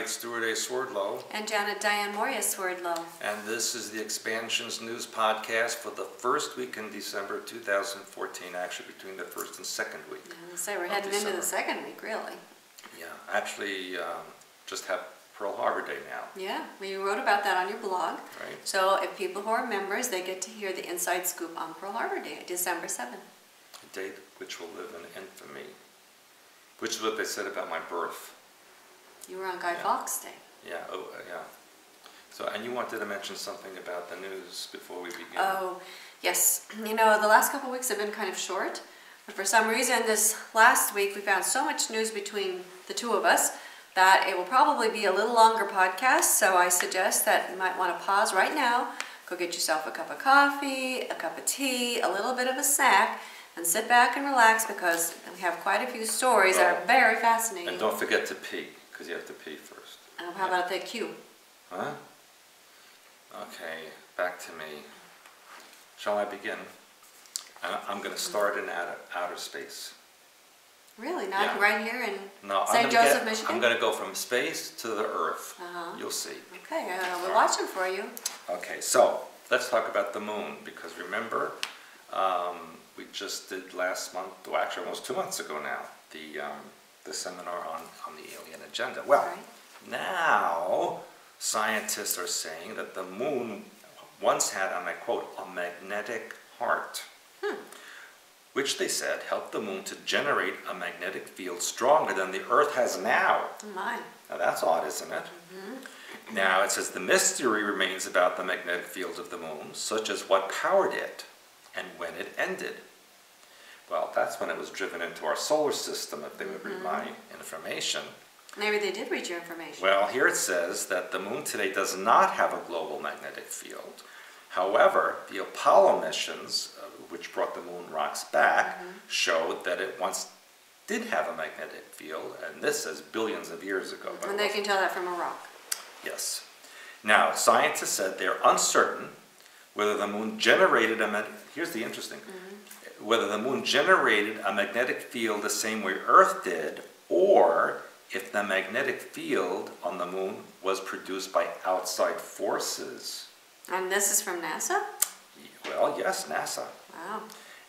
it's Stewart A. Swerdlow. And Janet Diane Swerdlow. And this is the Expansions News Podcast for the first week in December 2014, actually between the first and second week. So we're heading into the second week, really. Yeah, actually just have Pearl Harbor Day now. Yeah, well, you wrote about that on your blog. Right. So if people who are members, they get to hear the inside scoop on Pearl Harbor Day, December 7th. A date which will live in infamy, which is what they said about my birth. You were on Guy Fawkes Day. Yeah, yeah. So, and you wanted to mention something about the news before we begin. Oh, yes. You know, the last couple of weeks have been kind of short, but for some reason this last week we found so much news between the two of us that it will probably be a little longer podcast, so I suggest that you might want to pause right now, go get yourself a cup of coffee, a cup of tea, a little bit of a snack, and sit back and relax because we have quite a few stories that are very fascinating. And don't forget to pee, because you have to pee first. How about the cue? Huh? Okay, back to me. Shall I begin? I'm going to start in outer space. Really? Not right here in No, St. Joseph, Michigan? I'm going to go from space to the Earth. You'll see. Okay, we're watching for you. Okay, so let's talk about the moon, because remember, we just did last month, well, actually almost 2 months ago now, the seminar on the alien agenda. Well, now scientists are saying that the moon once had, and I quote, a magnetic heart, which they said helped the moon to generate a magnetic field stronger than the Earth has now. Oh my. Now that's odd, isn't it? Now it says the mystery remains about the magnetic field of the moon, such as what powered it and when it ended. Well, that's when it was driven into our solar system, if they would read my information. Maybe they did read your information. Well, here it says that the moon today does not have a global magnetic field. However, the Apollo missions, which brought the moon rocks back, showed that it once did have a magnetic field, and this is billions of years ago. And they can tell that from a rock. Yes. Now, scientists said they're uncertain whether the moon generated here's the interesting, whether the moon generated a magnetic field the same way Earth did, or if the magnetic field on the moon was produced by outside forces. And this is from NASA? Well, yes, NASA. Wow.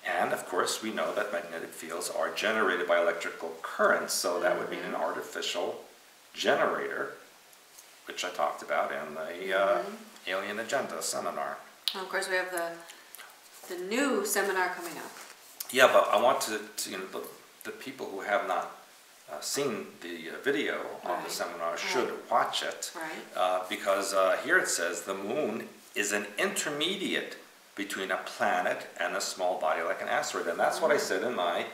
And of course, we know that magnetic fields are generated by electrical currents, so that would mean an artificial generator, which I talked about in the Alien Agenda seminar. Well, of course, we have the new seminar coming up. Yeah, but I want to the people who have not seen the video of the seminar should watch it, because here it says the moon is an intermediate between a planet and a small body like an asteroid. And that's what I said in my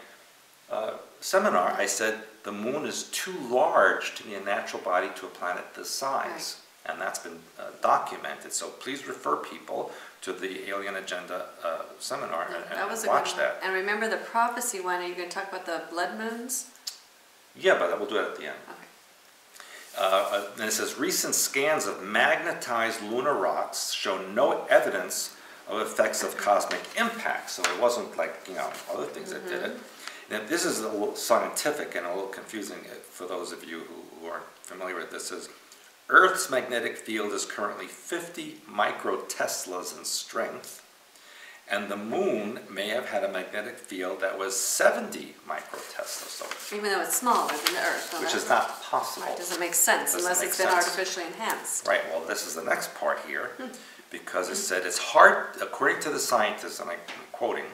seminar. I said the moon is too large to be a natural body to a planet this size. And that's been documented. So please refer people to the Alien Agenda seminar and watch that. And remember the prophecy one, are you going to talk about the blood moons? Yeah, but we'll do it at the end. Okay. And it says, recent scans of magnetized lunar rocks show no evidence of effects of cosmic impact. So it wasn't like, other things that did it. Now, this is a little scientific and a little confusing for those of you who aren't familiar with this. Is Earth's magnetic field is currently 50 microteslas in strength, and the moon may have had a magnetic field that was 70 microteslas. So, even though it's smaller than the Earth. Which is not possible. Right, doesn't make sense unless it's been artificially enhanced. Right, well this is the next part here, because it said it's hard, according to the scientists, and I'm quoting,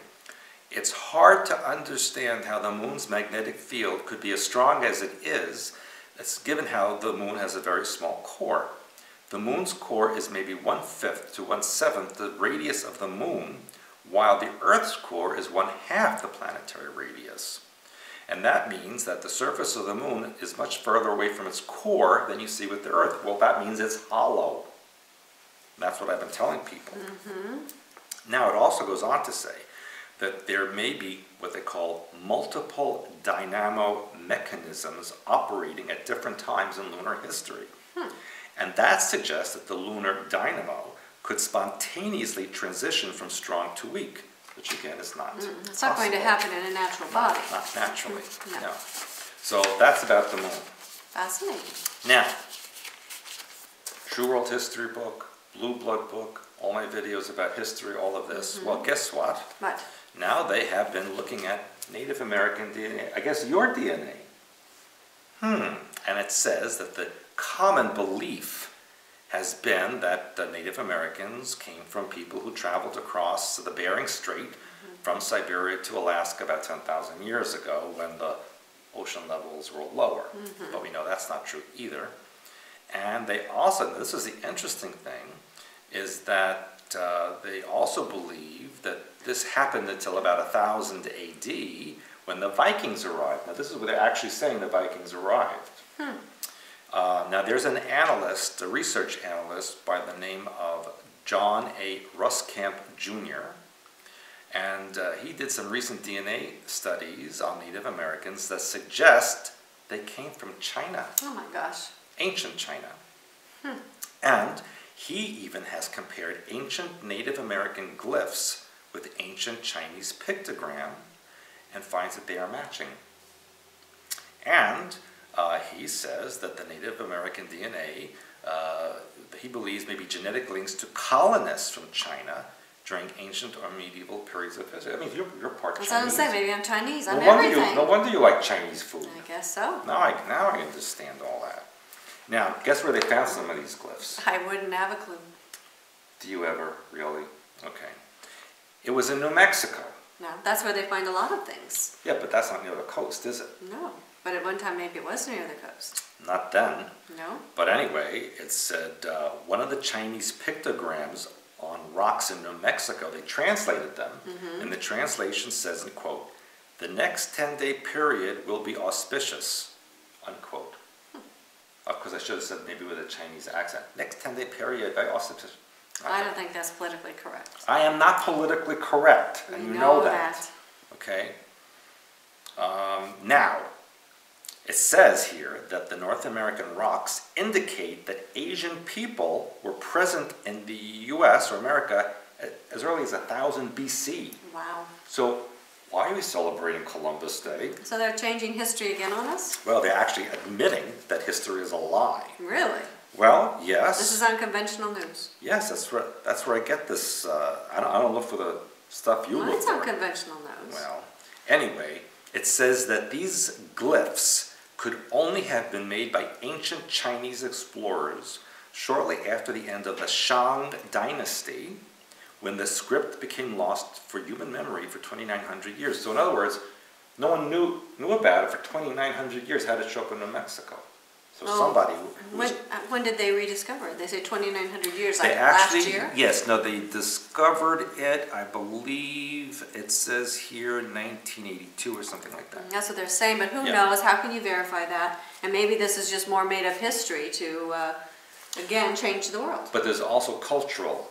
it's hard to understand how the moon's magnetic field could be as strong as it is. That's given how the moon has a very small core. The moon's core is maybe 1/5 to 1/7 the radius of the moon, while the Earth's core is 1/2 the planetary radius. And that means that the surface of the moon is much further away from its core than you see with the Earth. Well, that means it's hollow. That's what I've been telling people. Now, it also goes on to say that there may be what they call multiple dynamo mechanisms operating at different times in lunar history. And that suggests that the lunar dynamo could spontaneously transition from strong to weak, which again is not It's not going to happen in a natural body. Not naturally, no. So that's about the moon. Fascinating. Now, True World History book, Blue Blood book, all my videos about history, all of this. Well, guess what? What? Now they have been looking at Native American DNA, I guess your DNA. And it says that the common belief has been that the Native Americans came from people who traveled across the Bering Strait from Siberia to Alaska about 10,000 years ago when the ocean levels were lower. But we know that's not true either. And they also, this is the interesting thing, is that they also believe that this happened until about 1000 AD when the Vikings arrived. Now this is where they're actually saying the Vikings arrived. Now there's an analyst, a research analyst by the name of John A. Ruskamp Jr. And he did some recent DNA studies on Native Americans that suggest they came from China. Oh my gosh. Ancient China. And he even has compared ancient Native American glyphs with ancient Chinese pictogram and finds that they are matching. And he says that the Native American DNA, he believes may be genetic links to colonists from China during ancient or medieval periods of history. I mean, you're part Chinese. That's what I'm saying. Maybe I'm Chinese. I'm everything. No wonder you like Chinese food. I guess so. Now I understand all that. Now, guess where they found some of these glyphs? I wouldn't have a clue. Do you ever, really? Okay. It was in New Mexico. No, that's where they find a lot of things. Yeah, but that's not near the coast, is it? No, but at one time maybe it was near the coast. Not then. No? But anyway, it said one of the Chinese pictograms on rocks in New Mexico, they translated them, and the translation says, and quote, "The next 10-day period will be auspicious," unquote. Of course, I should have said maybe with a Chinese accent. Next 10-day period, very auspicious. I don't think that's politically correct. I am not politically correct, and you know that. Okay? Now, it says here that the North American rocks indicate that Asian people were present in the U.S. or America as early as 1000 BC. Wow. So, why are we celebrating Columbus Day? So they're changing history again on us? Well, they're actually admitting that history is a lie. Really? Well, yes. This is unconventional news. Yes, that's where I get this. I don't look for the stuff you look for. It's unconventional news. Well, anyway, it says that these glyphs could only have been made by ancient Chinese explorers shortly after the end of the Shang Dynasty, when the script became lost for human memory for 2,900 years. So in other words, no one knew about it for 2,900 years. How did it show up in New Mexico? So somebody... When did they rediscover it? They say 2,900 years, like last year? Yes, no, they discovered it, I believe, it says here 1982 or something like that. That's what they're saying, but who knows? How can you verify that? And maybe this is just more made up history to, again, change the world. But there's also cultural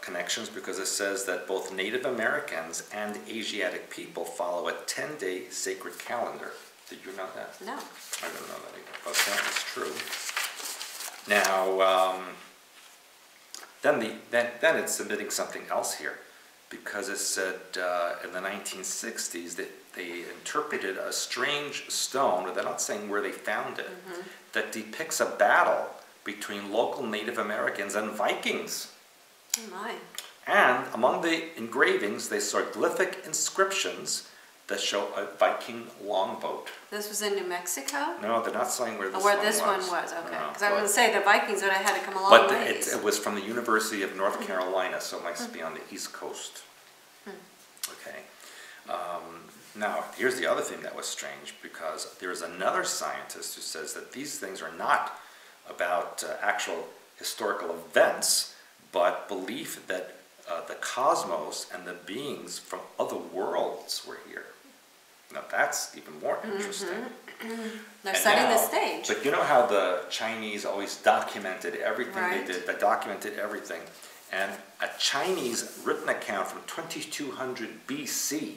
connections, because it says that both Native Americans and Asiatic people follow a 10-day sacred calendar. Did you know that? No. I don't know that either, but apparently it's true. Now, then it's submitting something else here, because it said in the 1960s that they interpreted a strange stone, or they're not saying where they found it, that depicts a battle between local Native Americans and Vikings. Oh my. And among the engravings, they saw glyphic inscriptions that show a Viking longboat. This was in New Mexico? No, they're not saying where this one was. Okay. Because I was going to say the Vikings would have had to come a long ways. But it was from the University of North Carolina, so it must be on the East Coast. Okay. Now, here's the other thing that was strange, because there is another scientist who says that these things are not about actual historical events, but belief that the cosmos and the beings from other worlds were here. Now that's even more interesting. They're setting the stage. But you know how the Chinese always documented everything they did? They documented everything. And a Chinese written account from 2200 BC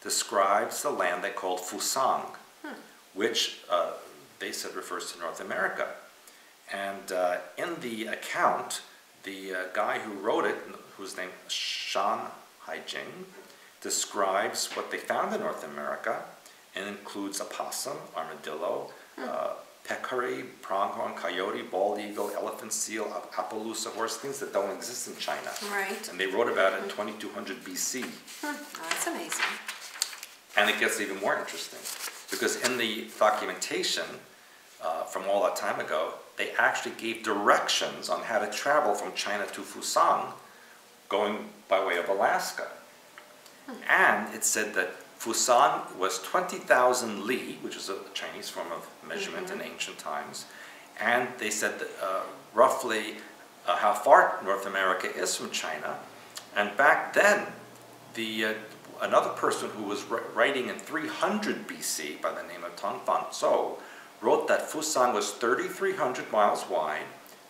describes the land they called Fusang, which they said refers to North America. And in the account, the guy who wrote it, whose name is Shan Haijing, describes what they found in North America, and includes a possum, armadillo, peccary, pronghorn, coyote, bald eagle, elephant, seal, Appaloosa horse, things that don't exist in China. Right. And they wrote about it in 2200 BC. Oh, that's amazing. And it gets even more interesting, because in the documentation from all that time ago, they actually gave directions on how to travel from China to Fusan, going by way of Alaska. And it said that Fusan was 20,000 li, which is a Chinese form of measurement in ancient times. And they said that, roughly how far North America is from China. And back then, another person who was writing in 300 BC by the name of Tang Fan Zhou wrote that Fusan was 3,300 miles wide,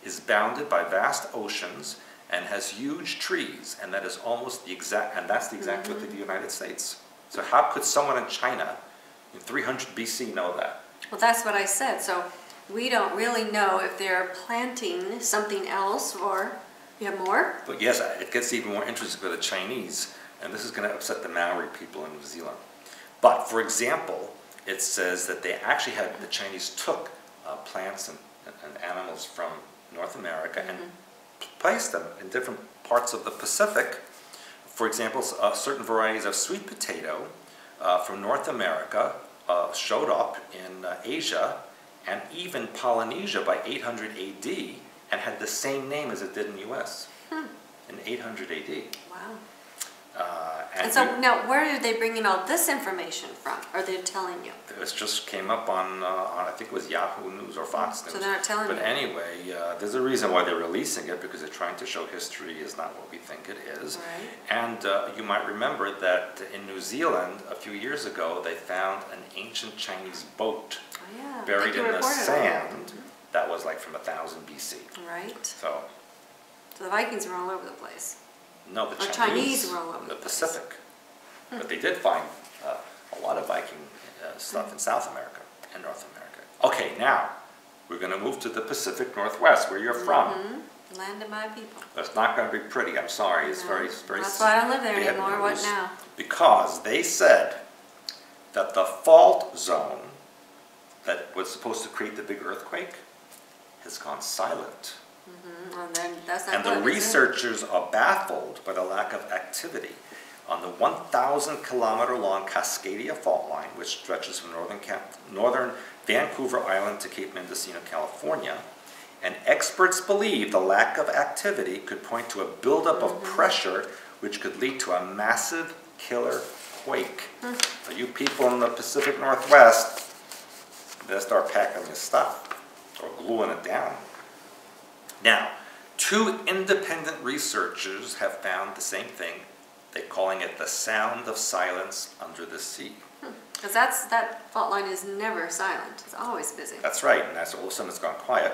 is bounded by vast oceans, and has huge trees, and that is almost the exact, and that's the exact width of the United States. So how could someone in China in 300 BC know that? Well, that's what I said. So we don't really know if they're planting something else, or you have more? But yes, it gets even more interesting for the Chinese, and this is going to upset the Maori people in New Zealand. But for example, it says that they actually had, the Chinese took plants and animals from North America and placed them in different parts of the Pacific. For example, certain varieties of sweet potato from North America showed up in Asia and even Polynesia by 800 AD and had the same name as it did in the US in 800 AD. Wow. And so now, where are they bringing all this information from? Are they telling you? It just came up on I think it was Yahoo News or Fox News. So they're not telling you? But anyway, there's a reason why they're releasing it, because they're trying to show history is not what we think it is. Right. And you might remember that in New Zealand, a few years ago, they found an ancient Chinese boat buried in the sand that was like from 1000 BC. Right. So the Vikings were all over the place. No, the Chinese were all over the Pacific. But they did find a lot of Viking stuff in South America and North America. Okay, now we're going to move to the Pacific Northwest, where you're from. Land of my people. It's not going to be pretty. I'm sorry. It's very. That's why I don't live there anymore. What now? Because they said that the fault zone that was supposed to create the big earthquake has gone silent. And then that's not And the researchers are baffled by the lack of activity on the 1,000-kilometer-long Cascadia fault line, which stretches from northern Vancouver Island to Cape Mendocino, California. And experts believe the lack of activity could point to a buildup of pressure, which could lead to a massive killer quake. So you people in the Pacific Northwest, better start packing your stuff or gluing it down. Now, 2 independent researchers have found the same thing. They're calling it the sound of silence under the sea. Because that fault line is never silent. It's always busy. That's right, and that's all of a sudden it's gone quiet.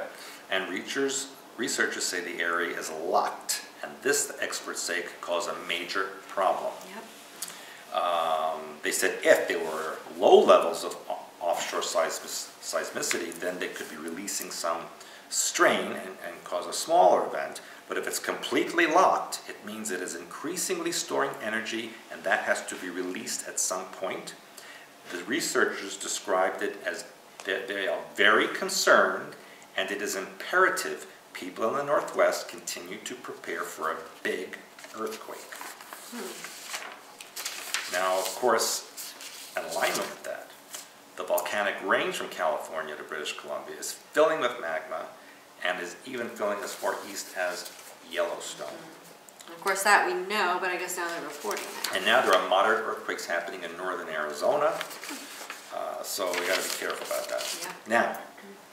And researchers say the area is locked, and this, the experts say, could cause a major problem. They said if there were low levels of offshore seismicity, then they could be releasing some strain and cause a smaller event. But if it's completely locked, it means it is increasingly storing energy, and that has to be released at some point. The researchers described it as they are very concerned, and it is imperative people in the Northwest continue to prepare for a big earthquake. Now, of course, in alignment with that, the volcanic range from California to British Columbia is filling with magma and is even filling as far east as Yellowstone. Of course, that we know, but I guess now they're reporting it. And now there are moderate earthquakes happening in northern Arizona, so we got to be careful about that. Now,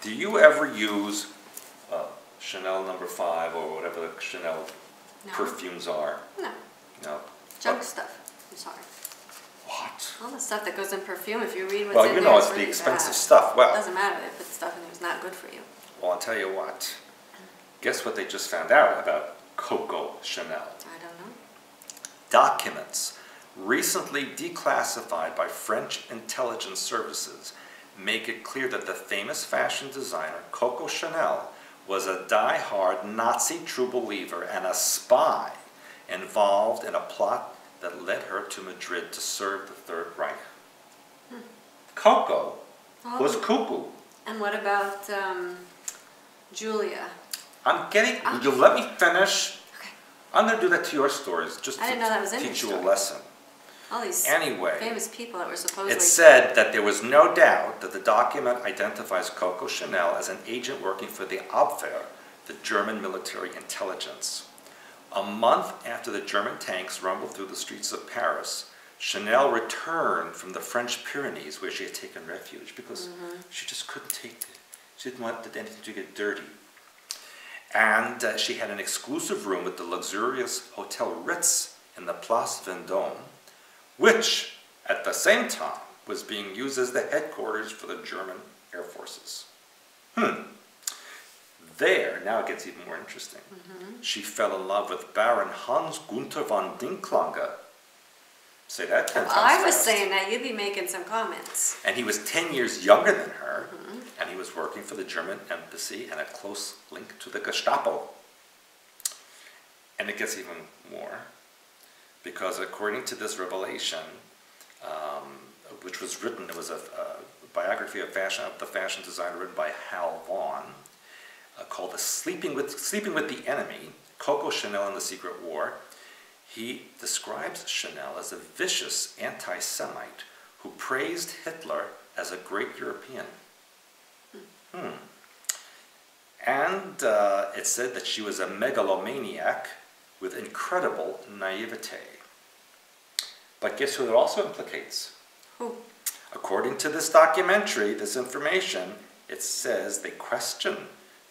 do you ever use Chanel No. 5 or whatever the Chanel perfumes are? No. No. Junk stuff. I'm sorry. What? All the stuff that goes in perfume, if you read what's in Well, there, you know, it's really the expensive bad. stuff. Well, It doesn't matter if they put stuff in there that's not good for you. Well, I'll tell you what. Guess what they just found out about Coco Chanel? I don't know. Documents recently declassified by French intelligence services make it clear that the famous fashion designer Coco Chanel was a die-hard Nazi true believer and a spy involved in a plot that led her to Madrid to serve the Third Reich. Coco was cuckoo. And what about Julia? You let me finish. Okay. I'm going to do that to your stories just I didn't know that was in teach your you a story. lesson. All these Anyway, famous people that were supposedly... it said that there was no doubt that the document identifies Coco Chanel as an agent working for the Abwehr, the German military intelligence. A month after the German tanks rumbled through the streets of Paris, Chanel returned from the French Pyrenees where she had taken refuge because she just couldn't take it. She didn't want anything to get dirty. And she had an exclusive room with the luxurious Hotel Ritz in the Place Vendôme, which, at the same time, was being used as the headquarters for the German Air Forces. There, now it gets even more interesting. She fell in love with Baron Hans Gunther von Dinklanger. Say that 10 times I was fast. saying that, you'd be making some comments. And he was 10 years younger than her, and he was working for the German embassy and a close link to the Gestapo. And it gets even more, because according to this revelation, which was written, it was a biography of the fashion designer written by Hal Vaughan, called Sleeping with the Enemy, Coco Chanel and the Secret War. He describes Chanel as a vicious anti-Semite who praised Hitler as a great European. And it said that she was a megalomaniac with incredible naivete. But guess who it also implicates? Who? According to this documentary, this information, it says they question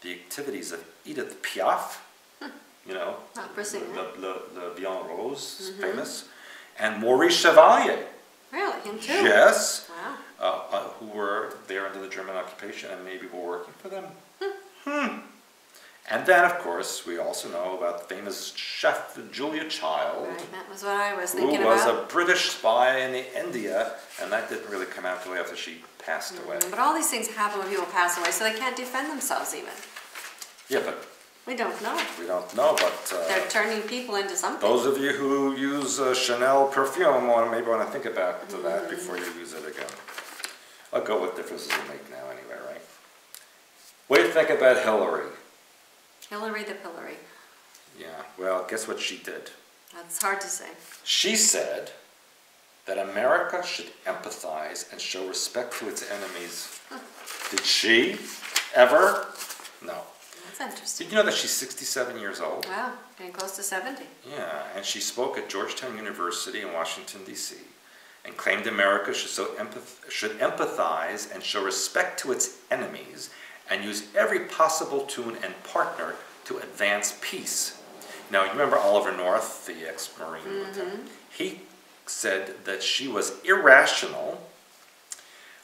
the activities of Edith Piaf, you know, Le Bien Rose is famous, and Maurice Chevalier. Really? Him too? Yes. Wow. Who were there under the German occupation and maybe were working for them. And then, of course, we also know about the famous chef Julia Child, Right, that was what I was thinking who was about. a British spy in India, and that didn't really come out until after she passed away. But all these things happen when people pass away, so they can't defend themselves even. Yeah, but We don't know. we don't know. But They're turning people into something. those of you who use Chanel perfume maybe want to think about that before you use it again. I'll go with differences you make now anyway, right? What do you think about Hillary? Hillary the Pillory. Yeah, well, guess what she did? That's hard to say. She said that America should empathize and show respect to its enemies. Did she ever? No. That's interesting. Did you know that she's 67 years old? Wow, getting close to 70. Yeah, and she spoke at Georgetown University in Washington, D.C., and claimed America should empathize and show respect to its enemies and use every possible tool and partner to advance peace. Now, you remember Oliver North, the ex-Marine lieutenant? He said that she was irrational.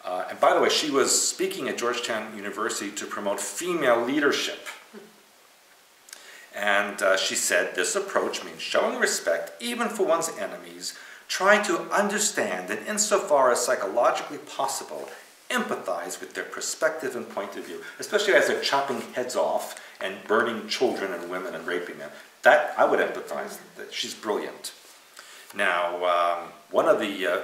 And by the way, she was speaking at Georgetown University to promote female leadership. And she said, this approach means showing respect even for one's enemies, trying to understand and insofar as psychologically possible, empathize with their perspective and point of view, especially as they're chopping heads off and burning children and women and raping them. That, I would empathize. She's brilliant. Now, one of the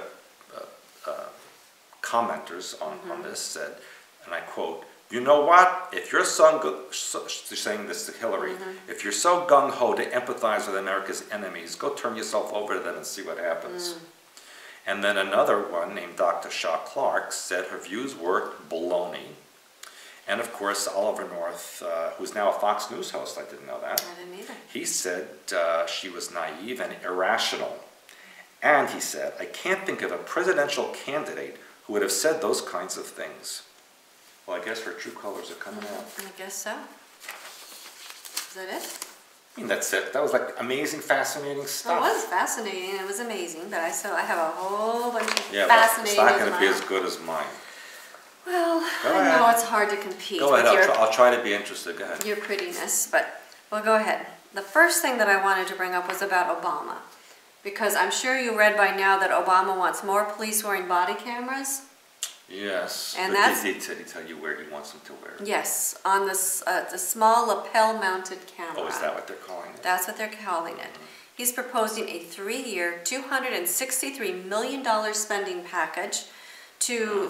commenters on this said, and I quote, "You know what? If you're saying this to Hillary, if you're so gung-ho to empathize with America's enemies, go turn yourself over to them and see what happens." And then another one named Dr. Shaw Clark said her views were baloney. And of course, Oliver North, who's now a Fox News host, I didn't know that. I didn't either. He said she was naive and irrational. And he said, "I can't think of a presidential candidate who would have said those kinds of things." Well, I guess her true colors are coming out. I guess so. Is that it? I mean, that's it. That was like amazing, fascinating stuff. It was fascinating. It was amazing, but I have a whole bunch of Yeah, but fascinating. it's not going to be as good as mine. Well, Go I ahead. know it's hard to compete Go with ahead. I'll try to be interested. Go ahead. your prettiness, but well, go ahead. The first thing that I wanted to bring up was about Obama, because I'm sure you read by now that Obama wants more police wearing body cameras. Yes. And but that's- did he tell you where he wants them to wear? Yes, on this the small lapel-mounted camera. Oh, is that what they're calling it? That's what they're calling it. He's proposing a 3-year, $263 million spending package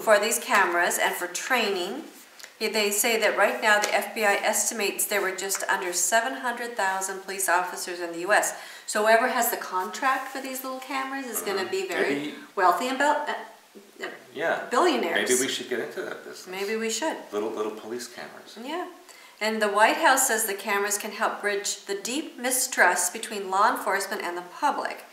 for these cameras and for training They say that right now the FBI estimates there were just under 700,000 police officers in the U.S. So whoever has the contract for these little cameras is going to be very wealthy and billionaires. Maybe we should get into that business. Maybe we should. Little police cameras. Yeah. And the White House says the cameras can help bridge the deep mistrust between law enforcement and the public.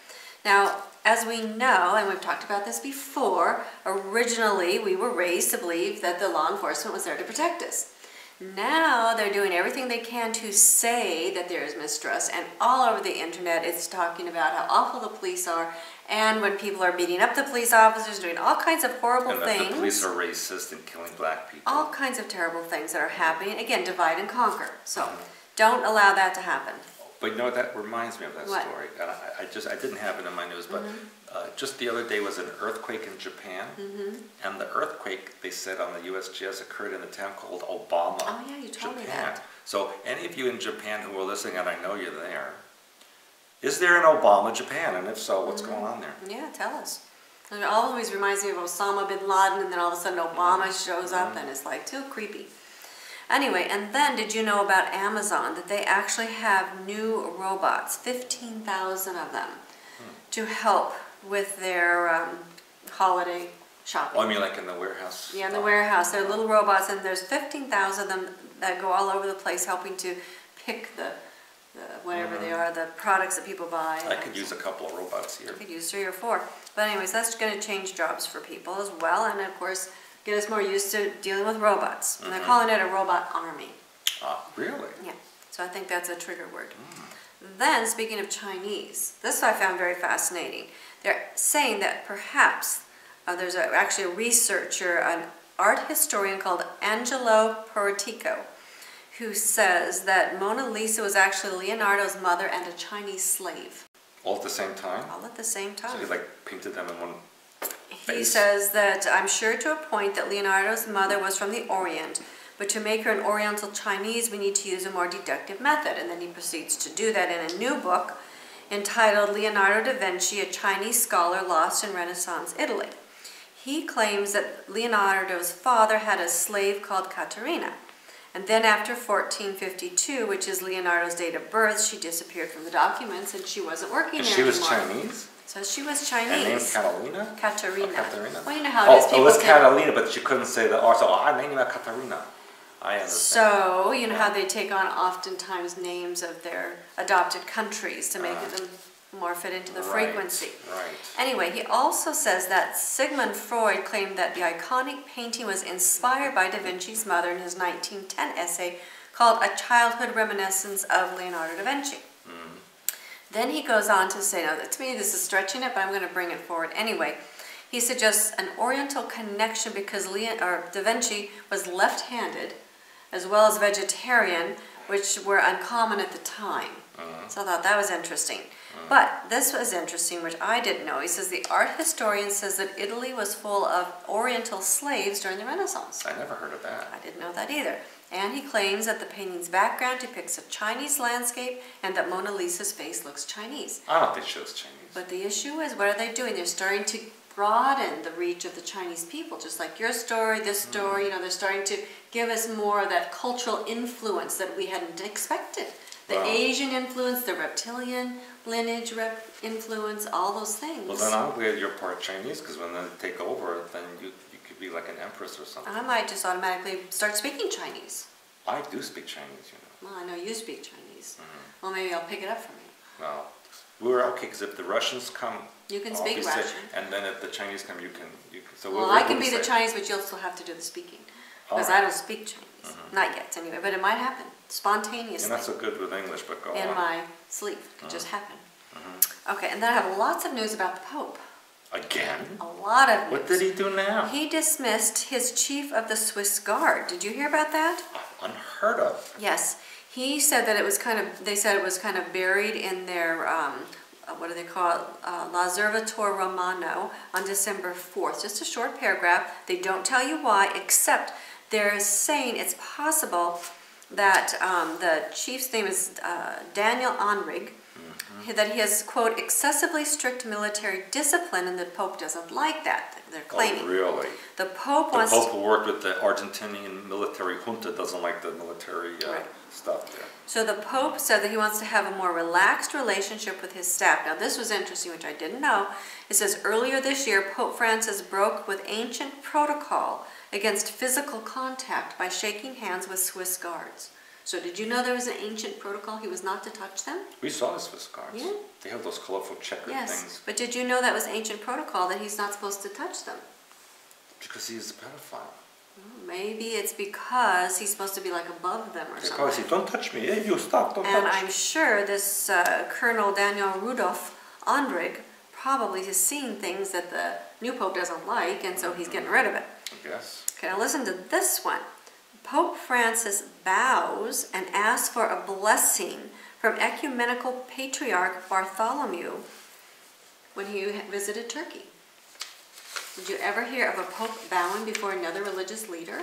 Now, as we know, and we've talked about this before, originally we were raised to believe that the law enforcement was there to protect us. Now they're doing everything they can to say that there is mistrust, and all over the internet it's talking about how awful the police are, and when people are beating up the police officers, doing all kinds of horrible things. And that the police are racist and killing black people. All kinds of terrible things that are happening. Again, divide and conquer. So don't allow that to happen. But you know, that reminds me of that What? story. And I didn't have it in my news, but just the other day was an earthquake in Japan. And the earthquake, they said on the USGS, occurred in a town called Obama, Oh yeah, you told me Japan. that. So any of you in Japan who are listening, and I know you're there, is there an Obama, Japan? And if so, what's going on there? Yeah, tell us. It always reminds me of Osama bin Laden, and then all of a sudden Obama shows up, and it's like too creepy. Anyway, and then did you know about Amazon, that they actually have new robots, 15,000 of them, to help with their holiday shopping? Oh, I mean like in the warehouse? Yeah, in the warehouse. They're little robots, and there's 15,000 of them that go all over the place helping to pick the whatever they are, the products that people buy. I could use a couple of robots here. You could use 3 or 4. But anyways, that's going to change jobs for people as well, and of course get us more used to dealing with robots. And they're calling it a robot army. Really? Yeah. So I think that's a trigger word. Then, speaking of Chinese, this I found very fascinating. They're saying that perhaps there's actually a researcher, an art historian called Angelo Portico, who says that Mona Lisa was actually Leonardo's mother and a Chinese slave. All at the same time? All at the same time. So he like painted them in one He says that I'm sure to a point that Leonardo's mother was from the Orient, but to make her an Oriental Chinese, we need to use a more deductive method. And then he proceeds to do that in a new book entitled Leonardo da Vinci, a Chinese Scholar Lost in Renaissance Italy. He claims that Leonardo's father had a slave called Caterina. And then after 1452, which is Leonardo's date of birth, she disappeared from the documents and she wasn't working there anymore. And she was Chinese? So she was Chinese. And named Catalina? Caterina. Oh, Caterina? Well, you know how it is. It was Catalina, but she couldn't say the R, so I named her Caterina. I understand. So, you know how they take on oftentimes names of their adopted countries to make them more fit into the frequency. Right. Anyway, he also says that Sigmund Freud claimed that the iconic painting was inspired by Da Vinci's mother in his 1910 essay called A Childhood Reminiscence of Leonardo da Vinci. Then he goes on to say, now to me this is stretching it, but I'm going to bring it forward anyway. He suggests an Oriental connection because Da Vinci was left-handed as well as vegetarian, which were uncommon at the time. So I thought that was interesting. But this was interesting, which I didn't know. He says the art historian says that Italy was full of Oriental slaves during the Renaissance. I never heard of that. I didn't know that either. And he claims that the painting's background depicts a Chinese landscape and that Mona Lisa's face looks Chinese. I don't think she was Chinese. But the issue is, what are they doing? They're starting to broaden the reach of the Chinese people, just like your story, this story. You know, they're starting to give us more of that cultural influence that we hadn't expected. The Asian influence, the reptilian lineage influence, all those things. Well, then I'm glad you're part Chinese, because when they take over, then you could be like an empress or something. I might just automatically start speaking Chinese. I do speak Chinese, you know. Well, I know you speak Chinese. Well, maybe I'll pick it up from you. Well, we're okay, because if the Russians come, you can speak Russian. And then if the Chinese come, you can. So well, I can be the Chinese, but you'll still have to do the speaking. Because I don't speak Chinese. Not yet, anyway. But it might happen spontaneously. You're not so good with English, but go on. In my sleep. It could just happen. Okay, and then I have lots of news about the Pope. Again? A lot of news. What did he do now? He dismissed his chief of the Swiss Guard. Did you hear about that? Unheard of. Yes. He said that it was they said it was kind of buried in their, what do they call it, L'Osservatore Romano on December 4th. Just a short paragraph. They don't tell you why, except they're saying it's possible that the chief's name is Daniel Onrig, that he has, quote, excessively strict military discipline, and the Pope doesn't like that, they're claiming. Oh, really? The Pope The wants Pope who worked with the Argentinian military junta doesn't like the military stuff there. So the Pope said that he wants to have a more relaxed relationship with his staff. Now this was interesting, which I didn't know. It says earlier this year, Pope Francis broke with ancient protocol against physical contact by shaking hands with Swiss guards. So did you know there was an ancient protocol? He was not to touch them? We saw the Swiss guards. Yeah. They have those colorful checkered Yes, things. but did you know that was ancient protocol, that he's not supposed to touch them? Because he is a pedophile. Maybe it's because he's supposed to be like above them or They something. probably say, don't touch me. Hey, you stop, don't And touch. I'm sure this Colonel Daniel Rudolph Andrig probably has seen things that the new Pope doesn't like, and so he's getting rid of it. I guess. Okay, now listen to this one. Pope Francis bows and asks for a blessing from Ecumenical Patriarch Bartholomew when he visited Turkey. Did you ever hear of a pope bowing before another religious leader?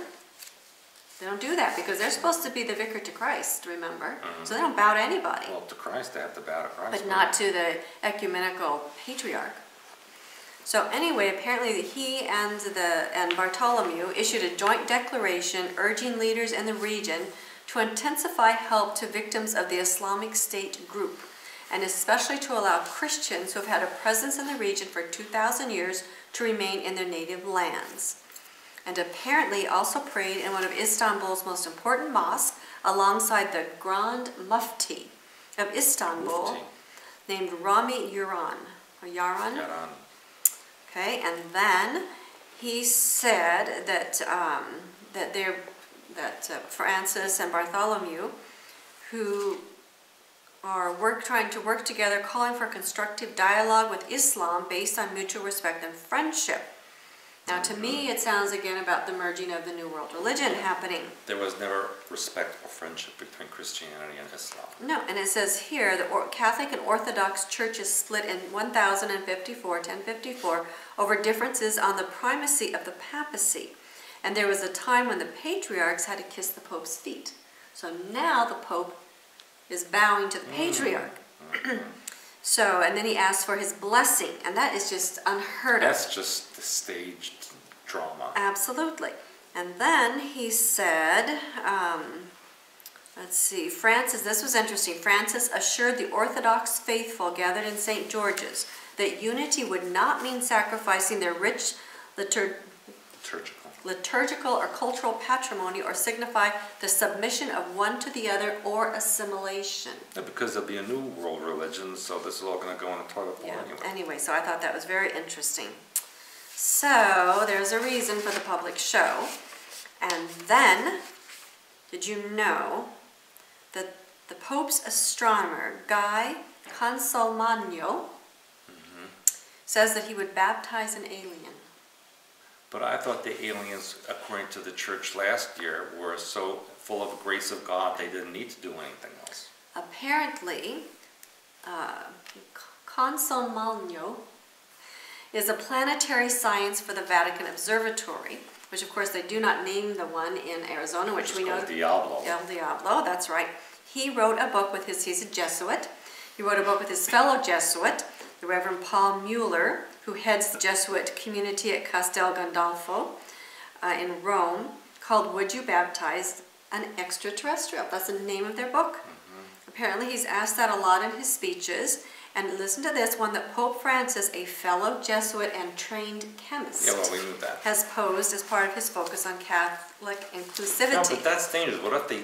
They don't do that because they're supposed to be the vicar to Christ, remember? So they don't bow to anybody. Well, to Christ, they have to bow to Christ. But not to the Ecumenical Patriarch. So anyway, apparently he and Bartholomew issued a joint declaration urging leaders in the region to intensify help to victims of the Islamic State group, and especially to allow Christians who have had a presence in the region for 2,000 years to remain in their native lands. And apparently also prayed in one of Istanbul's most important mosques alongside the Grand Mufti of Istanbul, named Rami Yaran. Yaran. Okay, and then he said that Francis and Bartholomew, who are trying to work together, calling for constructive dialogue with Islam based on mutual respect and friendship. Now, to me, it sounds again about the merging of the New World religion happening. There was never respect or friendship between Christianity and Islam. No, and it says here the Catholic and Orthodox churches split in 1054 over differences on the primacy of the papacy. And there was a time when the patriarchs had to kiss the Pope's feet. So now the Pope is bowing to the patriarch. So, and then he asked for his blessing, and that is just unheard of. That's just the staged drama. Absolutely. And then he said, let's see, Francis, this was interesting. Francis assured the Orthodox faithful gathered in St. George's that unity would not mean sacrificing their rich liturgical or cultural patrimony or signify the submission of one to the other or assimilation. Yeah, because there'll be a new world religion, so this is all going to go in the toilet bowl anyway. Anyway, so I thought that was very interesting. So there's a reason for the public show. And then, did you know that the Pope's astronomer, Guy Consolmagno, says that he would baptize an alien? But I thought the aliens, according to the church last year, were so full of the grace of God they didn't need to do anything else. Apparently, Consolmagno is a planetary science for the Vatican Observatory, which of course they do not name the one in Arizona, which we know. Diablo. El Diablo, that's right. He wrote a book with he's a Jesuit. He wrote a book with his fellow Jesuit, the Reverend Paul Mueller, who heads the Jesuit community at Castel Gandolfo in Rome, called Would You Baptize an Extraterrestrial? That's the name of their book. Apparently he's asked that a lot in his speeches. And listen to this one, that Pope Francis, a fellow Jesuit and trained chemist, we knew that. has posed as part of his focus on Catholic inclusivity. No, but that's dangerous. What if they,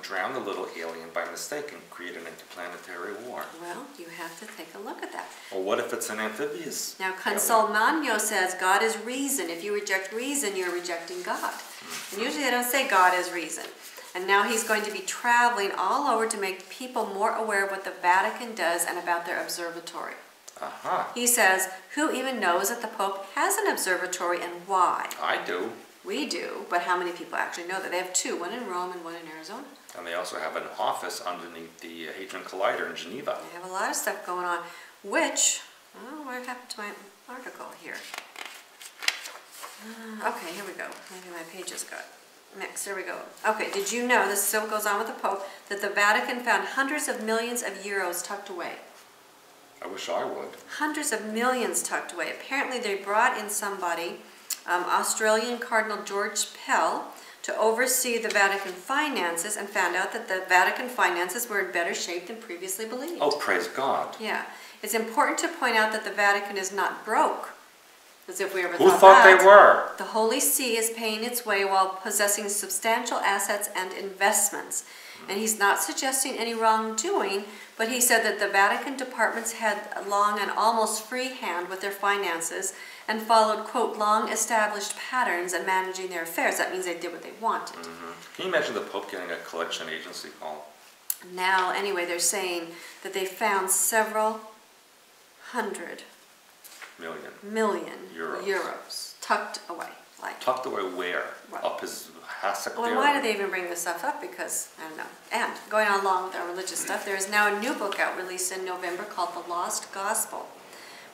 drown the little alien by mistake and create an interplanetary war? Well, you have to take a look at that. Or what if it's an amphibious Now, alien? Consolmagno says God is reason. If you reject reason, you're rejecting God. And usually they don't say God is reason. And now he's going to be traveling all over to make people more aware of what the Vatican does and about their observatory. He says, who even knows that the Pope has an observatory and why? I do. We do, but how many people actually know that? They have two, one in Rome and one in Arizona. And they also have an office underneath the Hadron Collider in Geneva. They have a lot of stuff going on, which, what happened to my article here? Okay, here we go. Maybe my pages got mixed. There we go. Okay, did you know, this still goes on with the Pope, that the Vatican found hundreds of millions of euros tucked away? I wish I would. Hundreds of millions tucked away. Apparently they brought in somebody, Australian Cardinal George Pell, to oversee the Vatican finances, and found out that the Vatican finances were in better shape than previously believed. Oh, praise God. Yeah. It's important to point out that the Vatican is not broke. As if we ever Who thought that. they were? The Holy See is paying its way while possessing substantial assets and investments. And he's not suggesting any wrongdoing, but he said that the Vatican departments had long and almost free hand with their finances and followed, quote, long-established patterns in managing their affairs. That means they did what they wanted. Can you imagine the Pope getting a collection agency call? Now, anyway, they're saying that they found several hundred million euros tucked away. Tucked away where? Right. Up his hassock Well, there? why do they even bring this stuff up? Because, I don't know. And going on along with our religious stuff, there is now a new book out released in November called The Lost Gospel,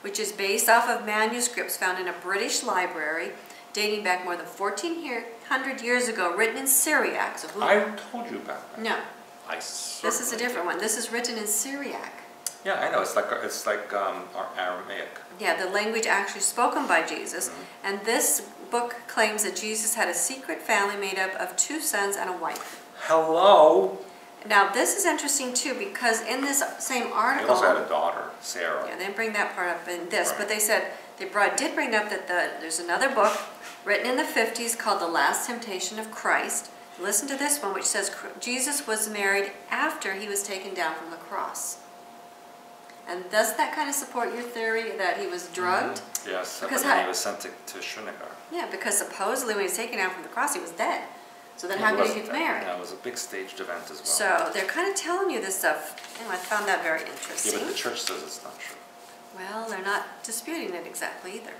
which is based off of manuscripts found in a British library dating back more than 1,400 years ago, written in Syriac. So I told you about that. No. This This is a different one. This is written in Syriac. Yeah, I know. It's like our Aramaic. Yeah, the language actually spoken by Jesus. And this book claims that Jesus had a secret family made up of 2 sons and a wife. Hello. Now, this is interesting too, because in this same He article, also had a daughter, Sarah. yeah, they didn't bring that part up in this, Right. but they said did bring up that there's another book written in the 50s called The Last Temptation of Christ. Listen to this one, which says Jesus was married after he was taken down from the cross. And does that kind of support your theory that he was drugged? Yes, Because but then he was sent to Srinagar. Yeah, because supposedly when he was taken down from the cross, he was dead. So then He how could he wasn't get dead. married? No, it was a big staged event as well. So they're kind of telling you this stuff. Anyway, I found that very Yeah, interesting. but the church says it's not true. Well, they're not disputing it exactly either.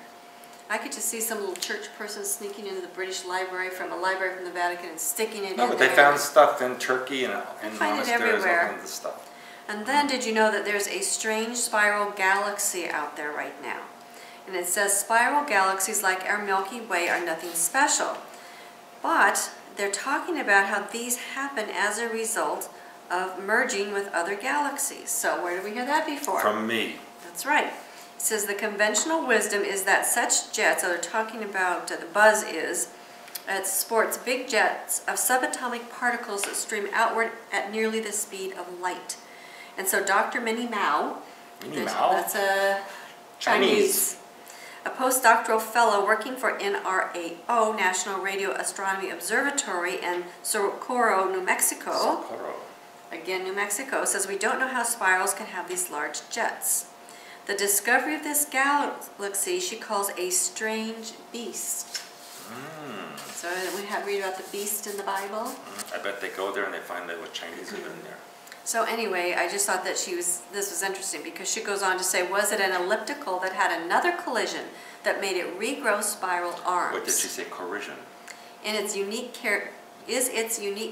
I could just see some little church person sneaking into the British library from a library from the Vatican and sticking it in No, but there. they found stuff in Turkey and in find it monasteries, all everywhere. kinds of stuff. And then did you know that there's a strange spiral galaxy out there right now? And it says spiral galaxies like our Milky Way are nothing special. But they're talking about how these happen as a result of merging with other galaxies. So where did we hear that before? From me. That's right. It says the conventional wisdom is that such jets, so they're talking about the buzz is, it sports big jets of subatomic particles that stream outward at nearly the speed of light. And so Dr. Minnie Mao, that's a Chinese, a postdoctoral fellow working for NRAO, National Radio Astronomy Observatory in Socorro, New Mexico. Socorro. Again, New Mexico, says we don't know how spirals can have these large jets. The discovery of this galaxy she calls a strange beast. So we read about the beast in the Bible. I bet they go there and they find that what Chinese have been there. So anyway, I just thought that this was interesting because she goes on to say, was it an elliptical that had another collision that made it regrow spiral arms? What did she say? Corrosion. And its unique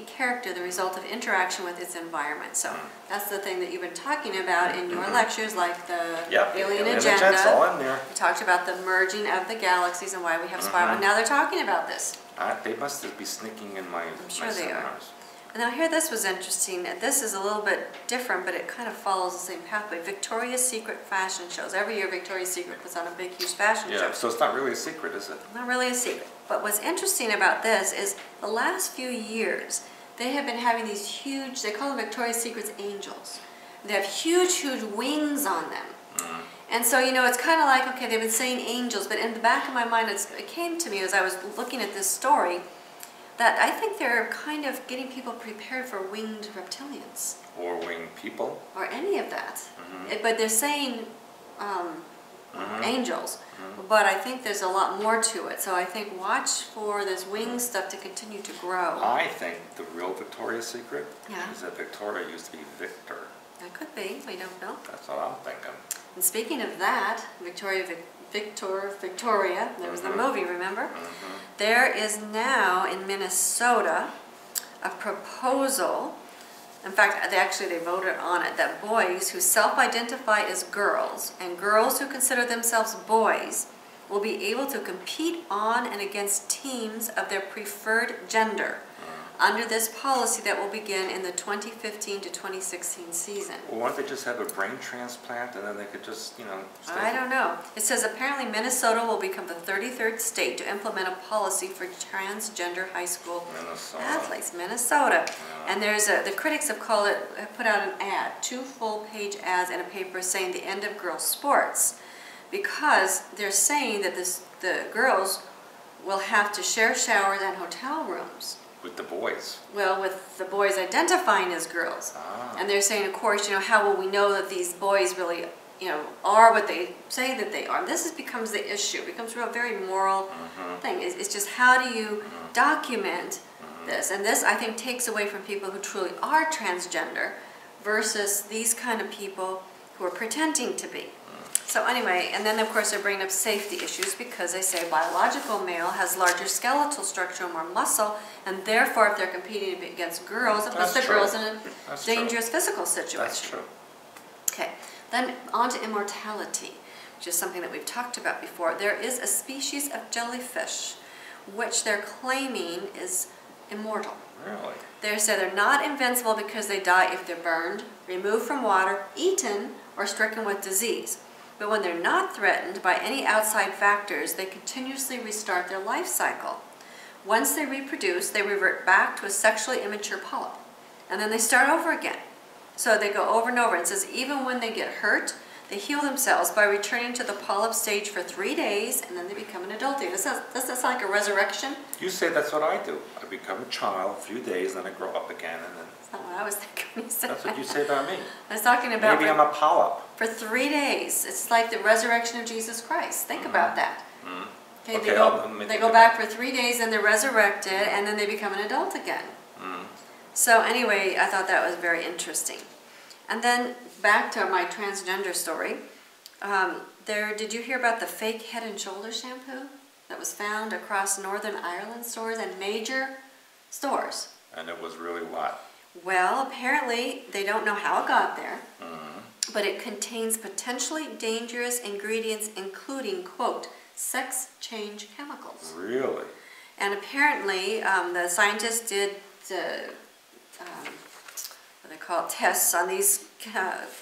character the result of interaction with its environment? So that's the thing that you've been talking about in your lectures, like the alien agenda. All in there. We talked about the merging of the galaxies and why we have spiral. And now they're talking about this. They must be sneaking in my sure they are. seminars. And now here, this was interesting. This is a little bit different, but it kind of follows the same pathway. Victoria's Secret fashion shows. Every year, Victoria's Secret puts on a big, huge fashion show. Yeah, so it's not really a secret, is it? Not really a secret. But what's interesting about this is the last few years, they have been having these huge, they call them Victoria's Secret's angels. They have huge, huge wings on them. And so, you know, it's kind of like, okay, they've been saying angels, but in the back of my mind, it came to me as I was looking at this story, that I think they're kind of getting people prepared for winged reptilians. Or winged people. Or any of that. But they're saying angels. But I think there's a lot more to it. So I think watch for this wing stuff to continue to grow. I think the real Victoria's Secret Yeah. is that Victoria used to be Victor. That could be. We don't know. That's what I'm thinking. And speaking of that, Victoria, there was the movie, remember? There is now in Minnesota a proposal. In fact, they voted on it, that boys who self-identify as girls and girls who consider themselves boys will be able to compete on and against teams of their preferred gender under this policy that will begin in the 2015 to 2016 season. Well, why don't they just have a brain transplant and then they could just, stay? I don't know. It says apparently Minnesota will become the 33rd state to implement a policy for transgender high school athletes. Minnesota. Yeah. And there's the critics have put out an ad, 2 full-page ads in a paper saying the end of girls' sports, because they're saying that the girls will have to share showers and hotel rooms. With the boys? Well, with the boys identifying as girls. Ah. And they're saying, of course, how will we know that these boys really, are what they say that they are? And this becomes the issue. It becomes a very moral thing. It's just how do you document this? And this, I think, takes away from people who truly are transgender versus these kind of people who are pretending to be. So anyway, and then of course they're bringing up safety issues because they say biological male has larger skeletal structure and more muscle, and therefore if they're competing against girls, it puts the girls in a dangerous physical situation. That's true. Okay, then on to immortality, which is something that we've talked about before. There is a species of jellyfish which they're claiming is immortal. Really? They say they're not invincible because they die if they're burned, removed from water, eaten, or stricken with disease. But when they're not threatened by any outside factors, they continuously restart their life cycle. Once they reproduce, they revert back to a sexually immature polyp. And then they start over again. So they go over and over. It says even when they get hurt, they heal themselves by returning to the polyp stage for 3 days, and then they become an adult. Does that sound like a resurrection? You say that's what I do. I become a child, a few days, then I grow up again, and then... That's not what I was thinking when you said That's what you say about me. I was talking about... Maybe I'm a polyp. For 3 days. It's like the resurrection of Jesus Christ. Think about that. Okay, they go back for 3 days, and they're resurrected, and then they become an adult again. So anyway, I thought that was very interesting. And then back to my transgender story. Did you hear about the fake Head and Shoulders shampoo that was found across Northern Ireland stores and major stores? And it was really what? Well, apparently they don't know how it got there, but it contains potentially dangerous ingredients, including, quote, sex change chemicals. Really? And apparently the scientists did what they call tests on these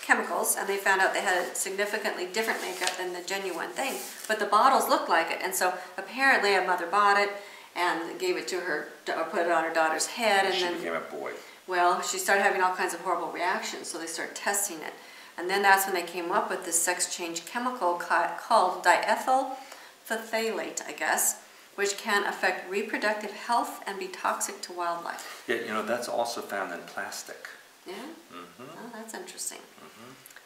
chemicals, and they found out they had a significantly different makeup than the genuine thing. But the bottles looked like it, and so apparently a mother bought it and gave it to her, or put it on her daughter's head, and she then became a boy. Well, she started having all kinds of horrible reactions, so they started testing it. And then that's when they came up with this sex change chemical called diethyl phthalate, I guess, which can affect reproductive health and be toxic to wildlife. Yeah, that's also found in plastic. Yeah? Oh, that's interesting.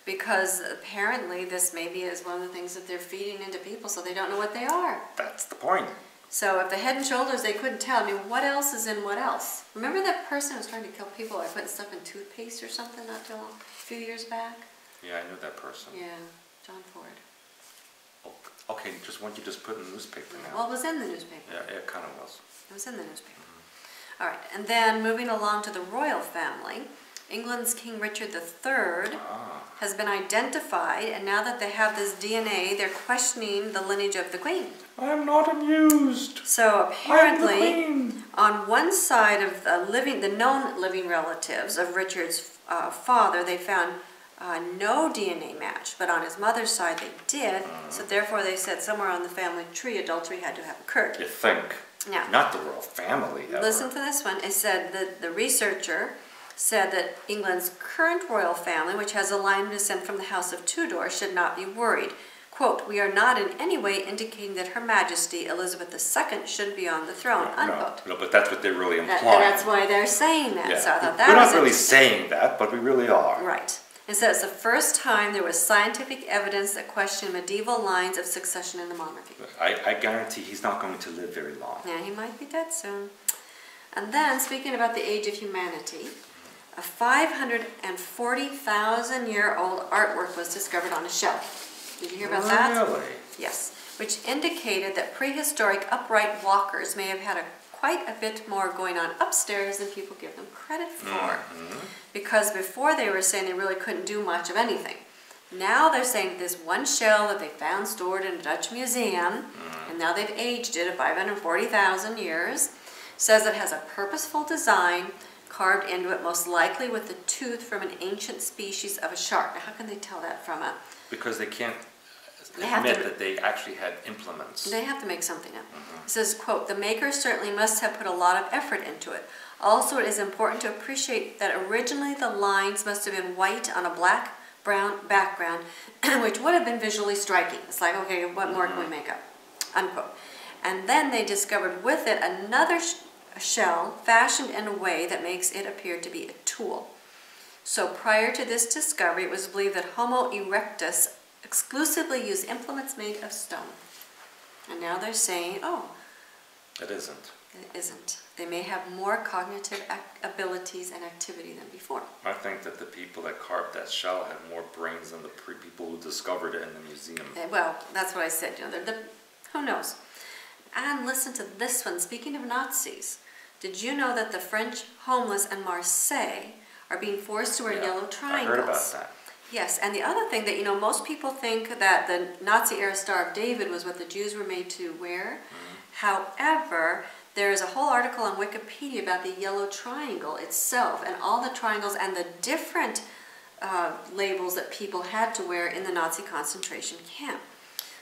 Because apparently this maybe is one of the things that they're feeding into people, so they don't know what they are. That's the point. So if the Head and Shoulders, they couldn't tell. I mean, what else is in what else? Remember that person who was trying to kill people by putting stuff in toothpaste or something not too long, a few years back? Yeah, I knew that person. Yeah, John Ford. Okay, why don't you just put in the newspaper now? Well, it was in the newspaper. Yeah, it kind of was. It was in the newspaper. All right, and then moving along to the royal family, England's King Richard III has been identified, and now that they have this DNA, they're questioning the lineage of the Queen. I'm not amused. So apparently, on one side of the known living relatives of Richard's father, they found no DNA match, but on his mother's side they did, so therefore they said somewhere on the family tree adultery had to have occurred. You think? Now, not the royal family, ever. Listen to this one. It said that the researcher said that England's current royal family, which has a line of descent from the House of Tudor, should not be worried. Quote, we are not in any way indicating that Her Majesty Elizabeth II should be on the throne, unquote. No, but that's what they're really implying. That's why they're saying that. Yeah. So I thought that We're was not really saying that, but we really are. Right. It says it's the first time there was scientific evidence that questioned medieval lines of succession in the monarchy. I guarantee he's not going to live very long. Yeah, he might be dead soon. And then, speaking about the age of humanity, a 540,000-year-old artwork was discovered on a shelf. Did you hear about that? Really? Yes, which indicated that prehistoric upright walkers may have had quite a bit more going on upstairs than people give them credit for. Because before they were saying they really couldn't do much of anything. Now they're saying this one shell that they found stored in a Dutch museum, and now they've aged it at 540,000 years, says it has a purposeful design carved into it, most likely with the tooth from an ancient species of a shark. Now, how can they tell that from a... Because they can't admit that they actually had implements. They have to make something up. It says, quote, "The maker certainly must have put a lot of effort into it. Also, it is important to appreciate that originally the lines must have been white on a black-brown background, which would have been visually striking." It's like, okay, what more can we make up? Unquote. And then they discovered with it another shell fashioned in a way that makes it appear to be a tool. So prior to this discovery, it was believed that Homo erectus exclusively used implements made of stone. And now they're saying, oh, it isn't. It isn't. They may have more cognitive abilities and activity than before. I think that the people that carved that shell had more brains than the people who discovered it in the museum. Well, that's what I said. You know, who knows? And listen to this one. Speaking of Nazis, did you know that the French homeless in Marseille are being forced to wear yellow triangles? I heard about that. Yes, and the other thing that, you know, most people think that the Nazi-era Star of David was what the Jews were made to wear. However, there is a whole article on Wikipedia about the yellow triangle itself and all the triangles and the different labels that people had to wear in the Nazi concentration camp.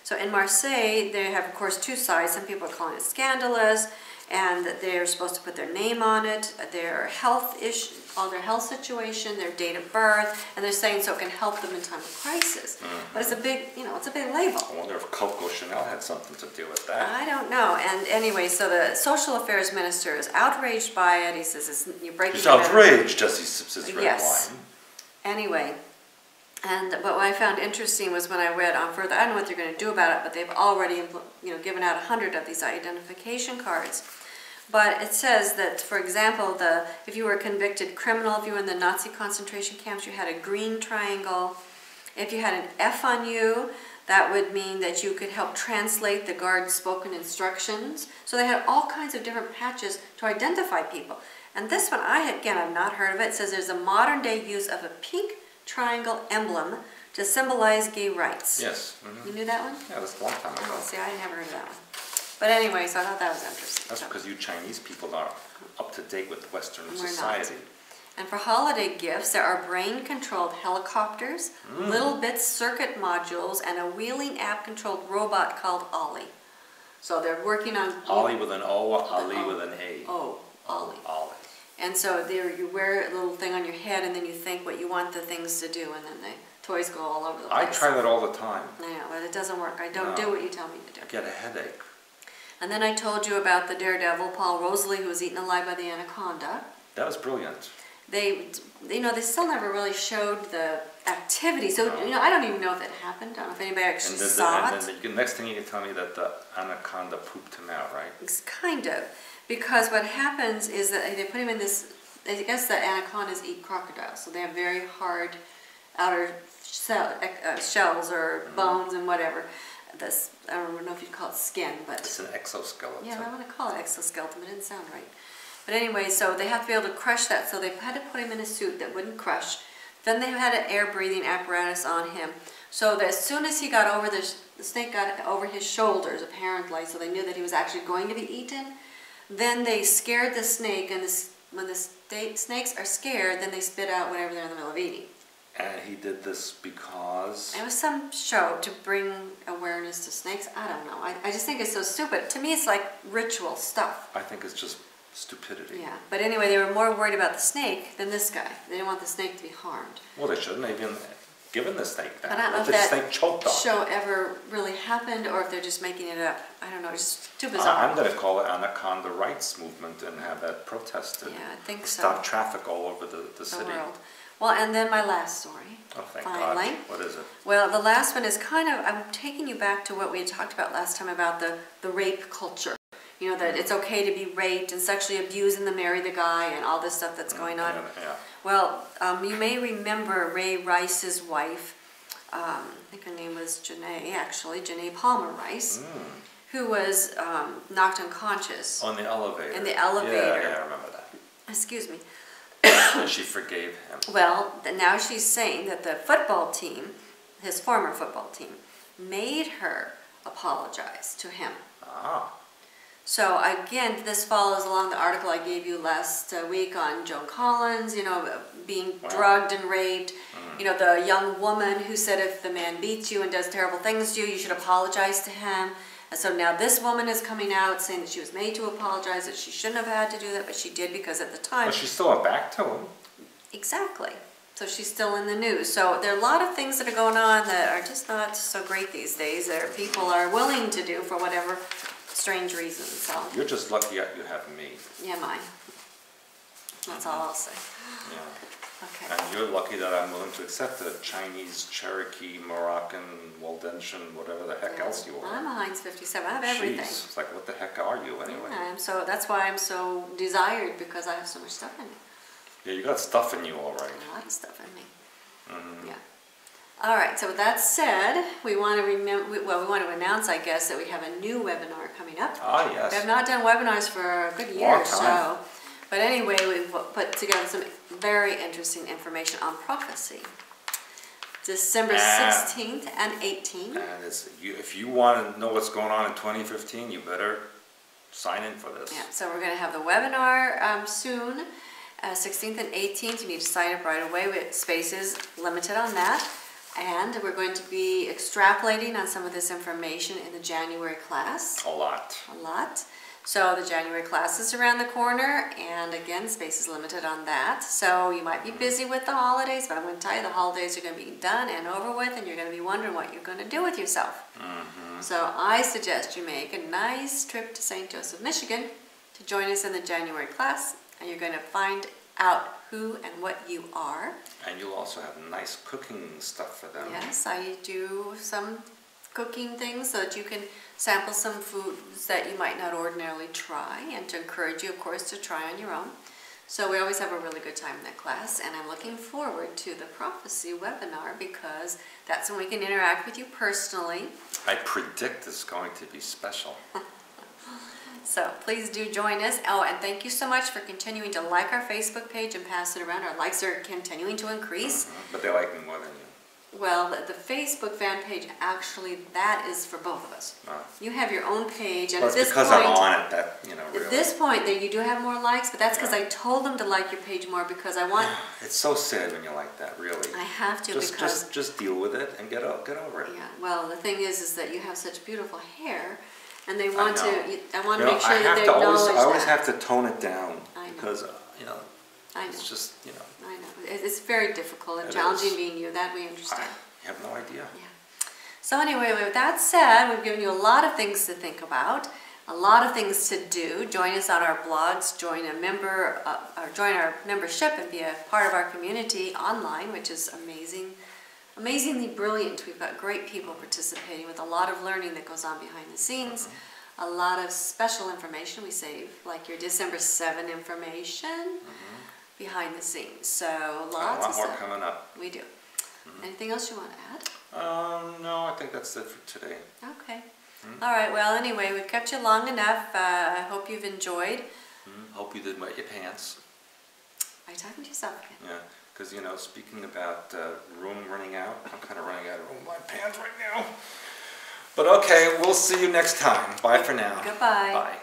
So in Marseille, they have, of course, two sides. Some people are calling it scandalous, and they're supposed to put their name on it, their health issue, all their health situation, their date of birth, and they're saying so it can help them in time of crisis. But it's a big, you know, it's a big label. I wonder if Coco Chanel had something to do with that. I don't know. And anyway, so the social affairs minister is outraged by it. He says you're breaking. He's outraged as he sips his red wine. Anyway. But what I found interesting was when I read on further, I don't know what they're going to do about it, but they've already, you know, given out 100 of these identification cards. But it says that, for example, if you were a convicted criminal, if you were in the Nazi concentration camps, you had a green triangle. If you had an F on you, that would mean that you could help translate the guard's spoken instructions. So they had all kinds of different patches to identify people. And this one, I've not heard of it. It says there's a modern day use of a pink triangle emblem to symbolize gay rights. Yes. You knew that one? Yeah, that's a long time ago. Oh, see, I never heard of that one. But anyway, so I thought that was interesting. That's because you Chinese people are up to date with Western We're society. Not. And for holiday gifts, there are brain-controlled helicopters, little bit circuit modules, and a wheeling app-controlled robot called Ollie. So they're working on... Ollie with an O, Ali with an A. Oh, Ollie. Ollie. And so there you wear a little thing on your head, and then you think what you want the things to do, and then the toys go all over the place. I try that all the time. I know, but it doesn't work. I don't do what you tell me to do. I get a headache. And then I told you about the daredevil, Paul Rosalie, who was eaten alive by the anaconda. That was brilliant. They still never really showed the activity. So, I don't even know if it happened. I don't know if anybody actually saw it. And the next thing you can tell me that the anaconda pooped him out, right? It's kind of. Because what happens is that they put him in this, I guess the anacondas eat crocodiles. So they have very hard outer shells or bones and whatever. I don't know if you'd call it skin, but... It's an exoskeleton. Yeah, I want to call it exoskeleton, but it didn't sound right. But anyway, so they have to be able to crush that, so they had to put him in a suit that wouldn't crush. Then they had an air-breathing apparatus on him, so that as soon as he got over, the snake got over his shoulders, apparently, so they knew that he was actually going to be eaten. Then they scared the snake, and when the snakes are scared, then they spit out whatever they're in the middle of eating. And he did this because... It was some show to bring awareness to snakes. I don't know. I just think it's so stupid. To me, it's like ritual stuff. I think it's just stupidity. Yeah. But anyway, they were more worried about the snake than this guy. They didn't want the snake to be harmed. Well, they shouldn't have even given the snake that. I don't know if the snake choked on. show ever really happened or if they're just making it up. I don't know. It's too bizarre. I'm going to call it Anaconda Rights Movement and have that protested. Yeah, I think so. Stop traffic all over the city. World. Well, and then my last story. Oh, thank finally. God. What is it? Well, the last one is kind of, I'm taking you back to what we had talked about last time about the rape culture. You know, that it's okay to be raped and sexually abused and then marry the guy and all this stuff that's going on. Yeah. Well, you may remember Ray Rice's wife, I think her name was Janae Palmer Rice, who was knocked unconscious. On the elevator. In the elevator. Yeah, I remember that. Excuse me. And she forgave him. Well, now she's saying that the football team, his former football team, made her apologize to him. Ah. So again, this follows along the article I gave you last week on Joan Collins, you know, being drugged and raped. You know, the young woman who said if the man beats you and does terrible things to you, you should apologize to him. And so now this woman is coming out saying that she was made to apologize, that she shouldn't have had to do that, but she did because at the time... But she still went back to him. Exactly. So she's still in the news. So there are a lot of things that are going on that are just not so great these days, that people are willing to do for whatever strange reasons. So you're just lucky that you have me. yeah, mine. That's all I'll say. Yeah. Okay. And you're lucky that I'm willing to accept the Chinese, Cherokee, Moroccan, Waldensian, whatever the heck else you are. I'm a Heinz 57. I have everything. Jeez, it's like, what the heck are you anyway? Yeah, that's why I'm so desired, because I have so much stuff in me. Yeah, you got stuff in you, all right. A lot of stuff in me. Yeah. All right. So with that said, we want to announce, I guess, that we have a new webinar coming up. Ah, yes. We have not done webinars for a good year or so. But anyway, we've put together some very interesting information on prophecy. December 16th and 18th. And if you want to know what's going on in 2015, you better sign in for this. Yeah, so we're going to have the webinar soon, 16th and 18th. You need to sign up right away. With spaces limited on that. And we're going to be extrapolating on some of this information in the January class. A lot. A lot. So the January class is around the corner, and again, space is limited on that. So you might be busy with the holidays, but I'm going to tell you the holidays are going to be done and over with, and you're going to be wondering what you're going to do with yourself. So I suggest you make a nice trip to St. Joseph, Michigan to join us in the January class, and you're going to find out who and what you are. And you'll also have nice cooking stuff for them. Yes, I do some cooking things so that you can sample some foods that you might not ordinarily try, and to encourage you, of course, to try on your own. So we always have a really good time in that class, and I'm looking forward to the prophecy webinar because that's when we can interact with you personally. I predict it's going to be special. So please do join us. Oh, and thank you so much for continuing to like our Facebook page and pass it around. Our likes are continuing to increase. But they like me more than you. Well, the Facebook fan page, actually, that is for both of us. You have your own page, and well, at this because point, I'm on it, that, really. At this point, there you do have more likes, but that's because I told them to like your page more because I want. It's so sad when you like that, really. I have to because just deal with it and get over it. Yeah. Well, the thing is that you have such beautiful hair, and they want to. I want to make sure I that they acknowledge that. I always have to tone it down. I know. Because I know. it's just I know. It's very difficult and challenging being you. That we understand. I have no idea. Yeah. So anyway, with that said, we've given you a lot of things to think about, a lot of things to do. Join us on our blogs, join our membership, and be a part of our community online, which is amazingly brilliant. We've got great people participating with a lot of learning that goes on behind the scenes, a lot of special information we save, like your December 7 information behind the scenes. So lots of stuff. A lot more coming up. We do. Anything else you want to add? No, I think that's it for today. Okay. All right. Well, anyway, we've kept you long enough. I hope you've enjoyed. Hope you didn't wet your pants. Are you talking to yourself again? Yeah, because, speaking about room running out, I'm kind of running out of room in my pants right now. But okay, we'll see you next time. Bye for now. Goodbye. Bye.